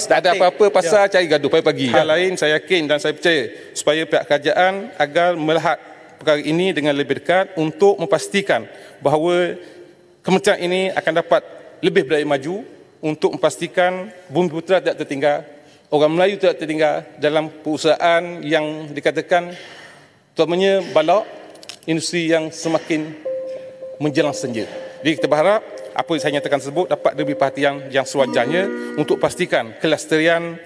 Tak ada apa-apa pasal cari gaduh pagi-pagi. Yang lain saya yakin dan saya percaya supaya pihak kerajaan agar melihat perkara ini dengan lebih dekat untuk memastikan bahawa kementerian ini akan dapat lebih berjaya maju untuk memastikan Bumi Putera tidak tertinggal, orang Melayu tidak tertinggal dalam perusahaan yang dikatakan terutamanya balak, industri yang semakin menjelang senja. Jadi kita berharap apa yang saya nyatakan tersebut dapat lebih perhatian yang sewajarnya untuk pastikan kelestarian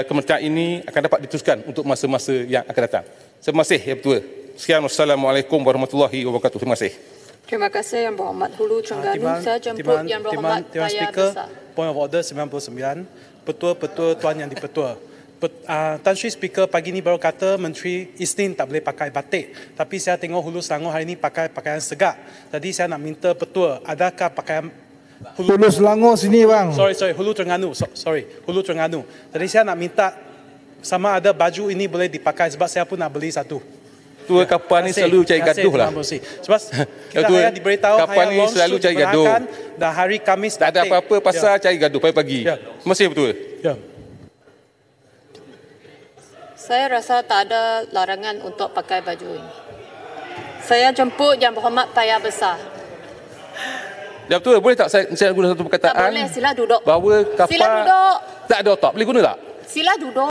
kementerian ini akan dapat diteruskan untuk masa-masa yang akan datang. Terima kasih, Ya Ketua. Sekian, wassalamualaikum warahmatullahi wabarakatuh. Terima kasih. Terima kasih Yang Berhormat Hulu Terengganu. Saya jemput Yang Berhormat Paya Besar. Point of order 99. Petua-petua Tuan Yang di-Petua. Tan Sri Speaker pagi ni baru kata Menteri Isnin tak boleh pakai batik. Tapi saya tengok Hulu Selangor hari ini pakai pakaian segak. Tadi saya nak minta petua, adakah pakaian Hulu Selangor sini bang. Sorry, Hulu Terengganu. Hulu Terengganu. Tadi saya nak minta sama ada baju ini boleh dipakai sebab saya pun nak beli satu. Ketua kapal ni selalu cari gaduh lah. Sebab kita hanya diberitahu kapal ni selalu cari gaduh. Dan hari Khamis tak ada apa-apa pasal cari gaduh pagi-pagi. Terima kasih, Betul. Saya rasa tak ada larangan untuk pakai baju ini. Saya jemput Yang Berhormat Paya Besar. Ya Betul, boleh tak saya guna satu perkataan? Tak boleh, sila duduk. Bahawa kapal sila duduk. tak ada otak, boleh guna tak? Sila duduk.